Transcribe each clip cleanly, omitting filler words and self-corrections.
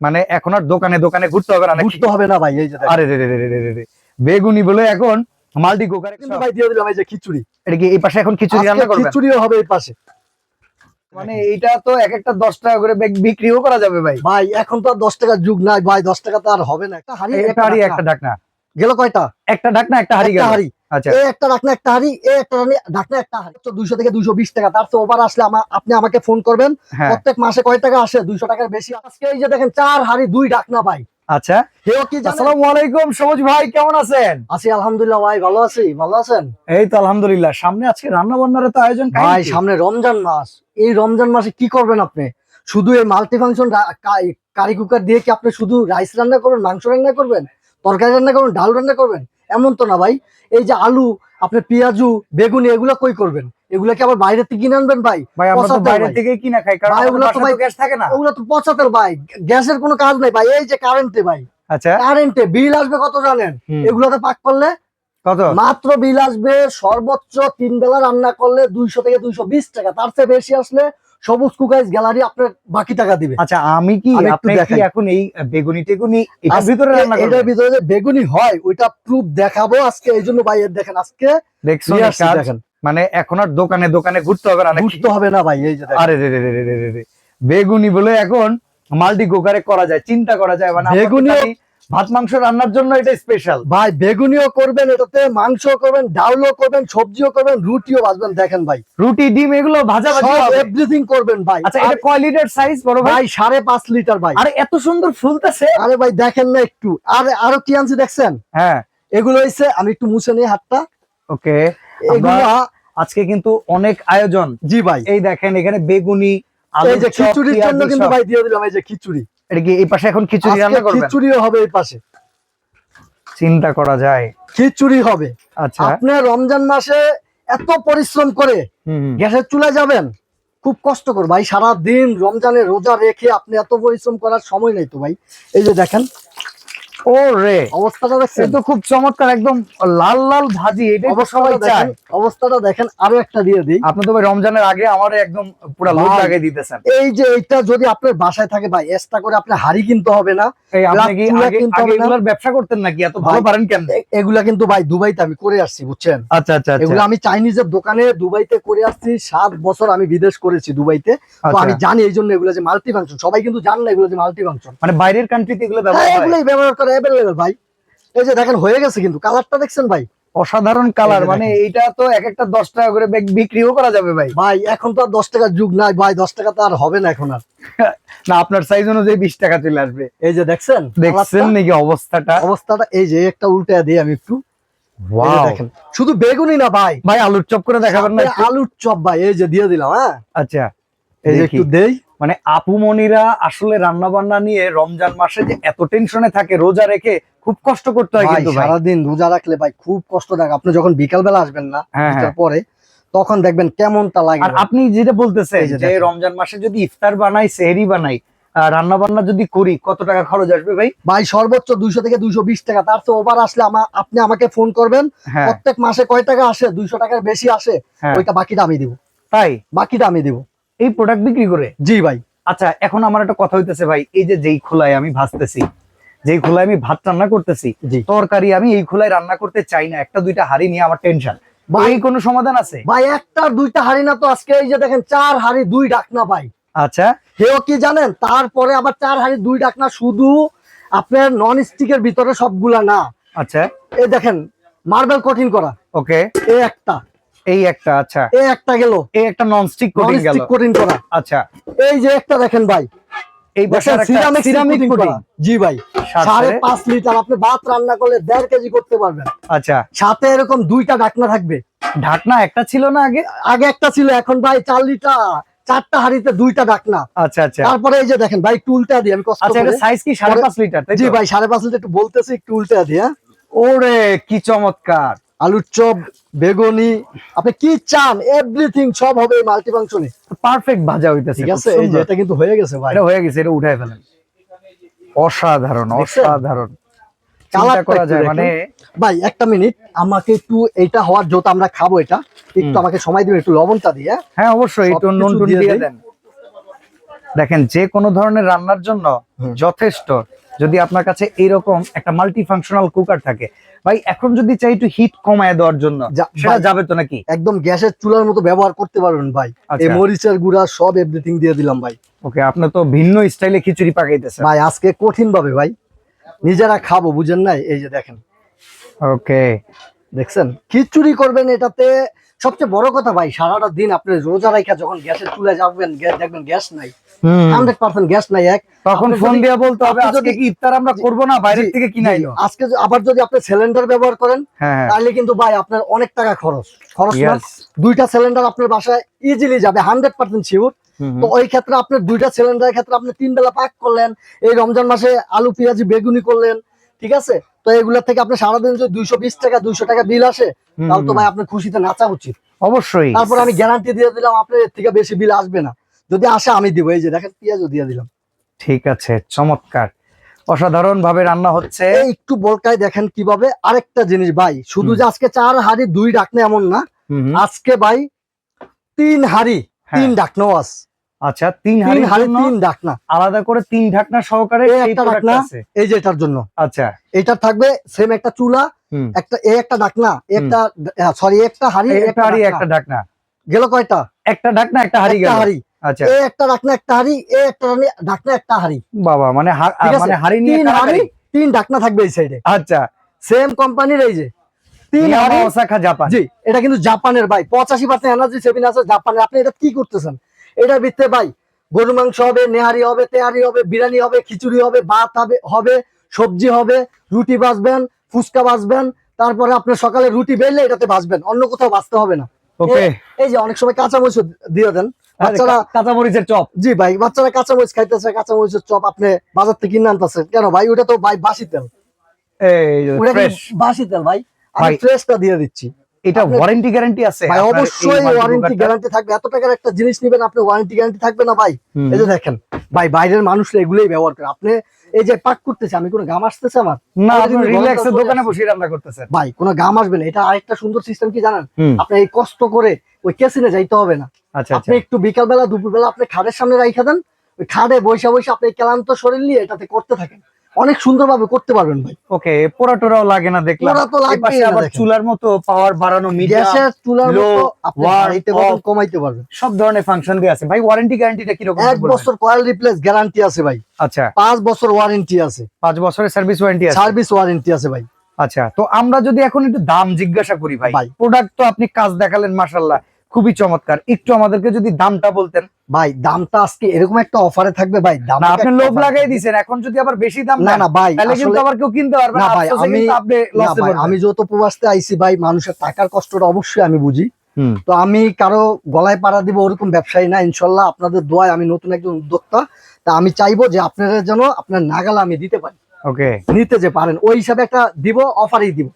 মানে এখন আর দোকানে দোকানে ঘুরতে হবে না, ঘুরতে হবে না ভাই। এই যে আরে রে রে রে রে রে, বেগুনি বলে এখন মাল্টি কুকারে কিন্তু ভাই দিয়ে দিলাম এই যে খিচুড়ি। এটা কি এই পাশে এখন খিচুড়ি রান্না করবেন? খিচুড়িও হবে এই পাশে। মানে এইটা তো এক একটা 10 টাকা করে বিক্রিও করা যাবে ভাই। ভাই এখন তো আর 10 টাকার যুগ নাই ভাই, 10 টাকা তো আর হবে না। একটা হাড়ি একটা হাড়ি একটা ঢাকনা গেল কয়টা? একটা ঢাকনা একটা হাড়ি গেল। আচ্ছা এই একটা ঢাকনা একটা হাড়ি, এই একটা ঢাকনা একটা হাড়ি, তো 200 থেকে 220 টাকা। তার তো ওভার আসলে আপনি আমাকে ফোন করবেন। প্রত্যেক মাসে কয় টাকা আসে? 200 টাকার বেশি। আজকে এই যে দেখেন 4 হাড়ি 2 ঢাকনা ভাই। আচ্ছা আসসালামু আলাইকুম সবুজ ভাই, কেমন আছেন? আছি আলহামদুলিল্লাহ ভাই, ভালো আছি। ভালো আছেন? এই তো আলহামদুলিল্লাহ। সামনে আজকে রান্না বান্নার তো আয়োজন ভাই, সামনে রমজান মাস। এই রমজান মাসে কি করবেন আপনি? শুধু এই মাল্টি ফাংশন কারি কুকার দিয়ে কি আপনি শুধু রাইস রান্না করবেন, মাংস রান্না করবেন, তরকারি রান্না করবেন, ডাল রান্না করবেন? এমন তো না ভাই। এই যে আলু, আপনি পেঁয়াজু, বেগুনি এগুলো কই করবেন? এগুলো কি আবার বাইরে থেকে কিনে আনবেন ভাই? ভাই আমরা তো বাইরে থেকে কিনা খাই, কারণ ওগুলো তো ভাই গ্যাস থাকে না। ওগুলো তো পচা তেল ভাই, গ্যাসের কোনো কাজ নাই ভাই। এই যে কারেন্টে ভাই, আচ্ছা কারেন্টে বিল আসবে কত জানেন? এগুলোতে পাক করলে কত? মাত্র বিল আসবে সর্বোচ্চ 3 বেলা রান্না করলে 200 থেকে 220 টাকা। তার চেয়ে বেশি আসলে সবুজ কুকাইজ গ্যালারি আপনার বাকি টাকা দিবে। আচ্ছা আমি কি আপনি কি এখন এই বেগুনি টেগুনি এটার ভিতরে রান্না করবেন? এটার ভিতরে যে বেগুনি হয় ওইটা প্রুফ দেখাবো আজকে। এই জন্য ভাই দেখেন আজকে দেখেন, মানে এখন আর দোকানে দোকানে ঘুরতে হবে না, ঘুরতে হবে না ভাই। এই যে আরে রে রে রে রে রে রে, বেগুনি বলে এখন মাল্টি কুকারে করা যায়, চিন্তা করা যায়। মানে বেগুনি ভাত মাংস রান্নার জন্য এটা স্পেশাল ভাই। বেগুনিও করবেন, এটাতে মাংসও করবেন, ডাউলও করবেন, সবজিও করবেন, রুটিও ভাজবেন। দেখেন ভাই, রুটি ডিম এগুলো ভাজা ভাজা এভরিথিং করবেন ভাই। আচ্ছা এটা কয় লিটার সাইজ বড় ভাই? 5.5 লিটার ভাই। আরে এত সুন্দর ফুলতেছে। আরে ভাই দেখেন না একটু, আরো কি আনছি দেখছেন? হ্যাঁ এগুলো হইছে, আমি একটু মুছে নিই হাতটা। ওকে, এগুলো আজকে কিন্তু অনেক আয়োজন। জি ভাই, এই দেখেন এখানে বেগুনি, এই যে খিচুড়ির জন্য কিন্তু ভাই দিয়ে দিলাম এই যে খিচুড়ি। এটা কি এই পাশে এখন খিচুড়ি রান্না করবেন? খিচুড়িও হবে এই পাশে, চিন্তা করা যায়। খিচুড়ি হবে। আচ্ছা আপনি রমজান মাসে এত পরিশ্রম করে গ্যাসের চুলায় যাবেন, খুব কষ্ট করে ভাই। সারা দিন রমজানে রোজা রেখে আপনি এত পরিশ্রম করার সময় নেই তো ভাই। এই যে দেখেন ও রে, অবস্থাটা দেখছেন তো খুব চমৎকার, একদম লাল লাল ভাজি। এটা সবাই চায়। অবস্থাটা দেখেন। আরো একটা দিয়ে দিই। আপনি তো ভাই রমজানের আগে আমারে একদম পুরো লোড লাগিয়ে দিতেছেন। এই যে এইটা যদি আপনার বাসায় থাকে ভাই, এক্সট্রা করে আপনি হাড়ি কিনতে হবে না। এই আপনি কি আগে এগুলার ব্যবসা করতেন নাকি? এত ভালো পারেন কেন? এগুলা কিন্তু ভাই দুবাইতে আমি করে আসছি, বুঝছেন? আচ্ছা আচ্ছা, এগুলো আমি চাইনিজের দোকানে দুবাইতে করে আসছি। 7 বছর আমি বিদেশ করেছি দুবাইতে, তো আমি জানি। এই জন্য এগুলো যে মাল্টি ফাংশন, সবাই কিন্তু জান না এগুলো যে মাল্টি ফাংশন। মানে বাইরের কান্ট্রিতে এগুলো ব্যবহার হয়, এগুলোই ব্যবহার করে अवेलेबल ভাই। এই যে দেখেন হয়ে গেছে, কিন্তু কালারটা দেখছেন ভাই, অসাধারণ কালার। মানে এইটা তো এক একটা 10 টাকা করে বিক্রিও করা যাবে ভাই। ভাই এখন তো আর 10 টাকার যুগ নাই ভাই, 10 টাকা তো আর হবে না এখন আর। না, আপনার সাইজ অনুযায়ী 20 টাকা চলে আসবে। এই যে দেখছেন নাকি অবস্থাটা? এই যে একটা উল্টা দিই আমি একটু। দেখেন শুধু বেগুনি না ভাই, ভাই আলুর চপ করে দেখাবেন না? আলুর চপ ভাই, এই যে দিয়ে দিলাম। হ্যাঁ আচ্ছা, এই যে একটু দেই। মানে আপু মনিরা আসলে রান্না বান্না নিয়ে রমজান মাসে যে এত টেনশনে থাকে, রোজা রেখে খুব কষ্ট করতে হয় কিন্তু ভাই। সারাদিন রোজা রাখলে ভাই খুব কষ্ট থাকে। আপনি যখন বিকাল বেলা আসবেন না পরে, তখন দেখবেন কেমনটা লাগে। আর আপনি যেটা বলতেছেন যে রমজান মাসে যদি ইফতার বানাই, সেহরি বানাই, রান্না বান্না যদি করি, কত টাকা খরচ আসবে ভাই? ভাই সর্বোচ্চ 200 থেকে 220 টাকা। তার তো ওভার আসলে আপনি আমাকে ফোন করবেন। প্রত্যেক মাসে কয় টাকা আসে? 200 টাকার বেশি আসে, ওইটা বাকিটা আমি দিব। তাই বাকিটা আমি দিব এই প্রোডাক্ট বিক্রি করে? জি ভাই। আচ্ছা এখন আমার একটা কথা হইতেছে ভাই, এই যে যেই খোলায় আমি ভাজতেছি, যেই খোলায় আমি ভাত রান্না করতেছি, তরকারি আমি এই খোলায় রান্না করতে চাই না, একটা দুইটা হাড়ি নিয়ে আমার টেনশন ভাই, কোনো সমাধান আছে ভাই? একটা দুইটা হাড়ি না তো, আজকে এই যে দেখেন 4 হাড়ি 2 ঢাকনা ভাই। আচ্ছা হেও কি জানেন? তারপরে আবার 4 হাড়ি 2 ঢাকনা, শুধু আপনার নন স্টিকের ভিতরে সবগুলা না। আচ্ছা এই দেখেন মার্বেল কোটিং করা। ওকে, এই একটা আচ্ছা, এই একটা গেল, এই একটা ননস্টিক কোটিং করা। আচ্ছা এই যে একটা দেখেন ভাই, এই সিরামিক কোটিং। জি ভাই, 5.5 লিটার আপনি ভাত রান্না করলে 1.5 কেজি করতে পারবেন। আচ্ছা সাথে এরকম 2টা ঢাকনা থাকবে। ঢাকনা একটা ছিল না আগে? আগে একটা ছিল, এখন ভাই 4 লিটার 4টা হাড়িতে 2টা ঢাকনা। আচ্ছা আচ্ছা, তারপরে এই যে দেখেন ভাই, একটু উল্টা দিই আমি কষ্ট করে। আচ্ছা এটা সাইজ কি 5.5 লিটার? জি ভাই 5.5 লিটার, একটু বলতেছি, একটু উল্টা দিই। হ্যাঁ ওরে কি চমৎকার! আলুর চপ, বেগুনি, আপনি কি চান এভরিথিং সব হবে এই মাল্টি ফাংশনে। পারফেক্ট ভাজা হইতাছে। ঠিক আছে, এই যে এটা কিন্তু হয়ে গেছে ভাই। এটা হয়ে গেছে, এটা উঠায় ফেলেন। অসাধারণ অসাধারণ কালার করা যায়। মানে ভাই একটা মিনিট, আমাকে একটু এইটা হওয়ার যত আমরা খাবো, এটা একটু আমাকে সময় দিবেন, একটু লবণটা দিয়ে। হ্যাঁ অবশ্যই, একটু নুন টুন দিয়ে দেন। দেখেন যে কোনো ধরনের রান্নার জন্য যথেষ্ট যদি আপনার কাছে এইরকম একটা মাল্টি ফাংশনাল কুকার থাকে ভাই। এখন যদি চাই একটু হিট কমায় দেওয়ার জন্য সেটা যাবে তো নাকি? একদম গ্যাসের চুলার মতো ব্যবহার করতে পারবেন ভাই। এই মরিচের গুঁড়া সব এভরিথিং দিয়ে দিলাম ভাই। ওকে, আপনি তো ভিন্ন স্টাইলে খিচুড়ি পাকাইতেছেন ভাই, আজকে কঠিন ভাবে ভাই, নিজেরা খাবো, বুঝেন নাই? এই যে দেখেন, ওকে দেখছেন খিচুড়ি করবেন। এটাতে সবচেয়ে বড় কথা ভাই, সারাটা দিন আপনি রোজা রাখা যখন গ্যাসের চুলায় যাবেন, দেখবেন গ্যাস নাই, 100% গ্যাস নাই। তখন ফোন দিয়ে বলতে হবে আজকে কি ইফতার আমরা করব না, বাইরে থেকে কিনাইলো। আজকে আবার যদি আপনি সিলিন্ডার ব্যবহার করেন তাহলে কিন্তু ভাই আপনার অনেক টাকা খরচ না। দুইটা সিলিন্ডার আপনার বাসায় ইজিলি যাবে, 100% শিওর। তো ওই ক্ষেত্রে আপনার দুইটা সিলিন্ডারের ক্ষেত্রে আপনি 3 বেলা পাক করলেন, এই রমজান মাসে আলু পেঁয়াজি বেগুনি করলেন, ঠিক আছে? তো এগুলা থেকে আপনি সারাদিন যদি 220 টাকা 200 টাকা বিল আসে, তাহলে তো ভাই আপনার খুশিতে নাচা উচিত। অবশ্যই। তারপর আমি গ্যারান্টি দিয়ে দিলাম আপনার এর থেকে বেশি বিল আসবে না, যদি আসে আমি দিব। এই যে দেখেন পেঁয়াজও দিয়ে দিলাম। ঠিক আছে, চমৎকার, অসাধারণ ভাবে রান্না হচ্ছে। একটু বলকায় দেখেন কিভাবে। আরেকটা জিনিস ভাই, শুধু যে আজকে 4 হাঁড়ি 2 ঢাকনা এমন না, আজকে ভাই 3 হাঁড়ি 3 ঢাকনাও আছে। আচ্ছা, 3 হাঁড়ি 3 ঢাকনা আলাদা করে 3 ঢাকনা সহকারে একটা ঢাকনা এই যে এটার জন্য। আচ্ছা, এটা থাকবে সেম একটা চুলা, একটা ঢাকনা, একটা সরি একটা হাঁড়ি একটা ঢাকনা গেল। কয়টা? একটা ঢাকনা একটা হাঁড়ি গেল। আচ্ছা, এই একটা ঢাকনা একটা হাঁড়ি, এই একটা ঢাকনা একটা হাঁড়ি। বাবা, মানে হাঁড়ি নিয়ে 3 হাঁড়ি 3 ঢাকনা থাকবে এই সাইডে। আচ্ছা, সেম কোম্পানির এই যে 3 হাঁড়ি। Osaka Japan. জি, এটা কিন্তু জাপানের ভাই, 85% এনার্জি সেভিং আছে জাপানের। আপনি এটা কি করতেছেন? এটার ভিতরে ভাই গরু মাংস হবে, নেহারি হবে, তেহারি হবে, বিরিয়ানি হবে, খিচুড়ি হবে, ভাত হবে, সবজি হবে, রুটি ভাজবেন, ফুচকা ভাজবেন, তারপরে আপনার সকালে রুটি বেললে এটাতে ভাজবেন, অন্য কোথাও ভাজতে হবে না। ওকে, এই যে অনেক সময় কাঁচামরিচ দিয়ে দেন বাচ্চারা, কাঁচামরিচের চপ। জি ভাই, বাচ্চারা কাঁচামরিচ খাইতেছে, কাঁচামরিচের চপ আপনি বাজার থেকে কিনে আনতেছেন কেন ভাই? ওটা তো ভাই বাসি তেল, বাসি তেল ভাই, আমি ফ্রেশটা দিয়ে দিচ্ছি। এটা ওয়ারেন্টি গ্যারান্টি আছে ভাই? অবশ্যই ওয়ারেন্টি গ্যারান্টি থাকবে। এত টাকার একটা জিনিস নেবেন আপনি, ওয়ারেন্টি গ্যারান্টি থাকবে না ভাই? এই যে দেখেন ভাই, বাইরের মানুষরা এগুলোই ব্যবহার করে। আপনি এই যে পাক করতেছে, আমি কোনো গাম আসতেছে আমার না, আপনি রিল্যাক্সে দোকানে বসে রান্না করতেছেন ভাই, কোনো গাম আসবে না। এটা আরেকটা সুন্দর সিস্টেম কি জানেন? আপনি এই কষ্ট করে ওই কেসিনে যাইতে হবে না। আচ্ছা, আপনি একটু বিকাল বেলা দুপুর বেলা আপনি খাটের সামনে রাইখা দেন, ওই খাটে বসে বসে আপনি ক্লান্ত শরীর নিয়ে এটাতে করতে থাকেন, অনেক সুন্দরভাবে করতে পারবেন ভাই। ওকে, পোড়াটোরাও লাগে না দেখলাম। পোড়া তো লাগবেই না। আবার চুলার মতো পাওয়ার বাড়ানো, গ্যাসের চুলার মতো আপনি বাড়াইতে পারবেন, কমাইতে পারবেন, সব ধরনের ফাংশন দিয়ে আছে ভাই। ওয়ারেন্টি গ্যারান্টিটা কি রকম? 1 বছর কয়েল রিপ্লেস গ্যারান্টি আছে ভাই। আচ্ছা, 5 বছর ওয়ারেন্টি আছে, 5 বছরের সার্ভিস ওয়ারেন্টি আছে, সার্ভিস ওয়ারেন্টি আছে ভাই। আচ্ছা, তো আমরা যদি এখন একটু দাম জিজ্ঞাসা করি ভাই, প্রোডাক্ট তো আপনি কাজ দেখালেন মাশাআল্লাহ, খুবই চমৎকার, একটু আমাদেরকে যদি দামটা বলতেন। ভাই দামটা আজকে এরকম একটা অফারে থাকবে ভাই, দাম আপনি লোভ লাগাই দিবেন। এখন যদি আবার বেশি দাম না ভাই, তাহলে কিন্তু আবার কেউ কিনতে পারবে না। ভাই আমি যত প্রবাসতে আইছি ভাই, মানুষের টাকার কষ্টটা অবশ্যই আমি বুঝি। তো আমি কারো গলায় পাড়া দিব ওরকম ব্যবসায়ী না। ইনশাল্লাহ আপনাদের দোয়ায় আমি নতুন একজন উদ্যোক্তা, তা আমি চাইবো যে আপনারা যেন আপনার নাগাল আমি দিতে পারি। ওকে, নিতে যে পারেন ওই হিসাবে একটা দিব, অফারই দিব।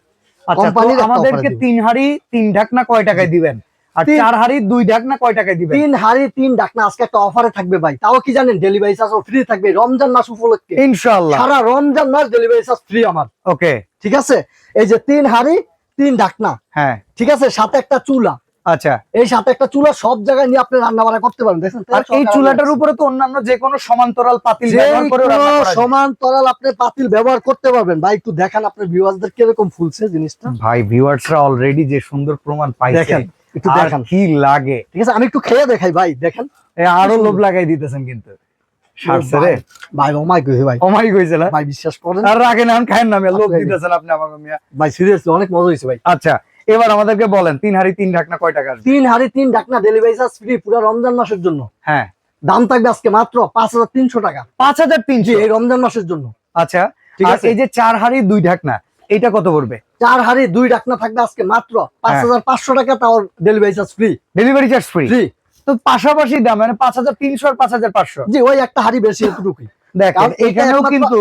কোম্পানির আমাদেরকে 3 হাঁড়ি 3 ঢাকনা কয় টাকায় দিবেন? আর 4 হাঁড়ি 2 ঢাকনা কয় টাকায় দিবেন? 3 হাঁড়ি 3 ঢাকনা আজকে একটা অফারে থাকবে ভাই। তাও কি জানেন? ডেলিভারি চার্জ ফ্রি থাকবে রমজান মাস উপলক্ষে ইনশাআল্লাহ। সারা রমজান মাস ডেলিভারি চার্জ ফ্রি আমার। ওকে, ঠিক আছে। এই যে 3 হাঁড়ি 3 ঢাকনা, হ্যাঁ ঠিক আছে, সাথে একটা চুলা। আচ্ছা, এই সাথে একটা চুলা সব জায়গায় নিয়ে আপনি রান্না বান্না করতে পারেন। দেখেন, আর এই চুলাটার উপরে তো অন্যান্য যে কোনো সমান্তরাল পাতিল ব্যবহার করে রান্না করা যায়। সমান্তরাল আপনি পাতিল ব্যবহার করতে পারবেন ভাই। একটু দেখেন আপনার ভিউয়ারদের কিরকম ফুলছে জিনিসটা। ভাই ভিউয়ারসরা অলরেডি যে সুন্দর প্রমাণ পাইছে, দেখেন একটু দেখেন কি লাগে। ঠিক আছে, আমি একটু খেয়ে দেখাই ভাই। দেখেন, আরো লোভ লাগাই দিতেছেন কিন্তু। ভাই ওমাই কইছে ভাই, ওমাই কইছে না ভাই, বিশ্বাস করেন। আর রাখেন না, খায়েন না, লোভ দিতেছেন আপনি আমাকে মিয়া। ভাই সিরিয়াসলি অনেক মজা হইছে ভাই। আচ্ছা, এবার আমাদেরকে বলেন 3 হাঁড়ি 3 ঢাকনা কয় টাকা? 3 হাঁড়ি 3 ঢাকনা ডেলিভারি চার্জ ফ্রি পুরো রমজান মাসের জন্য। হ্যাঁ, দাম থাকবে আজকে মাত্র 5300 টাকা। 5300 এই রমজান মাসের জন্য। আচ্ছা, ঠিক আছে। এই যে 4 হাঁড়ি 2 ঢাকনা, এটা কত পড়বে? 4 হাঁড়ি 2 ঢাকনা থাকবে আজকে মাত্র 5500 টাকা, তাও delivery charge free. Delivery charge free. তো পাশাপাশি দাম মানে 5300 আর 5500। জি, ওই একটা হাঁড়ি বেশি এতটুকুই। দেখেন এখানেও কিন্তু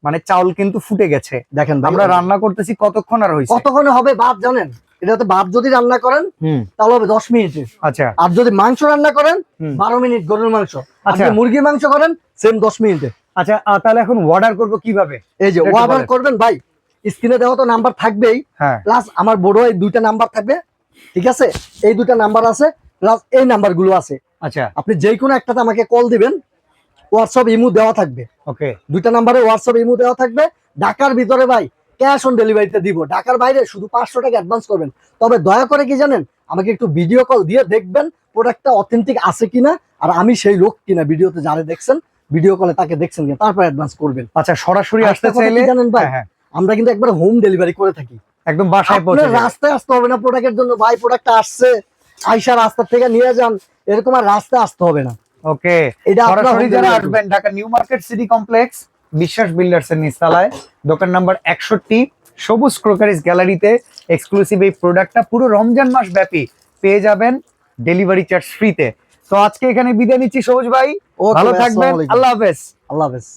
মানে চাউল কিন্তু ফুটে গেছে। দেখেন আমরা রান্না করতেছি কতক্ষণ আর হইছে? কতক্ষণে হবে ভাত জানেন? এটাতে ভাত যদি রান্না করেন তাহলে হবে 10 মিনিটে। আচ্ছা, আর যদি মাংস রান্না করেন 12 মিনিট গরুর মাংস। আচ্ছা, মুরগির মাংস করেন সেম 10 মিনিটে। আচ্ছা, তাহলে এখন অর্ডার করব কিভাবে? এই যে অর্ডার করবেন ভাই, স্ক্রিনে দেওয়া তো নাম্বার থাকবেই, প্লাস আমার বড় এই 2টা নাম্বার থাকবে। ঠিক আছে, এই 2টা নাম্বার আছে, প্লাস এই নাম্বারগুলো আছে। আচ্ছা, আপনি যে কোনো একটাতে আমাকে কল দিবেন, হোয়াটসঅ্যাপ ইমো দেওয়া থাকবে, ওকে। 2টা নাম্বারে হোয়াটসঅ্যাপ ইমো দেওয়া থাকবে। ঢাকার ভিতরে ভাই ক্যাশ অন ডেলিভারিতে দিব, ঢাকার বাইরে শুধু 500 টাকা অ্যাডভান্স করবেন। তবে দয়া করে কি জানেন, আমাকে একটু ভিডিও কল দিয়ে দেখবেন প্রোডাক্টটা অথেন্টিক আছে কিনা, আর আমি সেই লোক কিনা ভিডিওতে যারা দেখছেন, ভিডিও কলে তাকে দেখছেন কিনা, তারপর অ্যাডভান্স করবেন। আচ্ছা, সরাসরি আসতে আরেকটা কথা চাইলে কি জানেন ভাই, হ্যাঁ, আমরা কিন্তু একবার হোম ডেলিভারি করে থাকি, একদম বাসায় আপনার পৌঁছে যাবে। রাস্তায় আসতে হবে না প্রোডাক্টের জন্য। ভাই প্রোডাক্টটা আসছে, আইসা রাস্তা থেকে নিয়ে যান, এরকম আর রাস্তায় আসতে হবে না। ওকে, এটা আপনার সরাসরি home যারা delivery। আসবেন Dhaka new market city complex বিশ্বাস বিল্ডার্স এর নিচতলায় দোকান নাম্বার 61 সবুজ ক্রোকারিজ গ্যালারিতে এক্সক্লুসিভ এই প্রোডাক্টটা পুরো রমজান মাস ব্যাপী পেয়ে যাবেন ডেলিভারি চার্জ ফ্রিতে। তো আজকে এখানে বিদায় নিচ্ছি সবুজ ভাই, Okay ভালো ভাই, থাকবেন, আসসালামু আলাইকুম। আল্লাহ হাফেজ। আল্লাহ হাফেজ।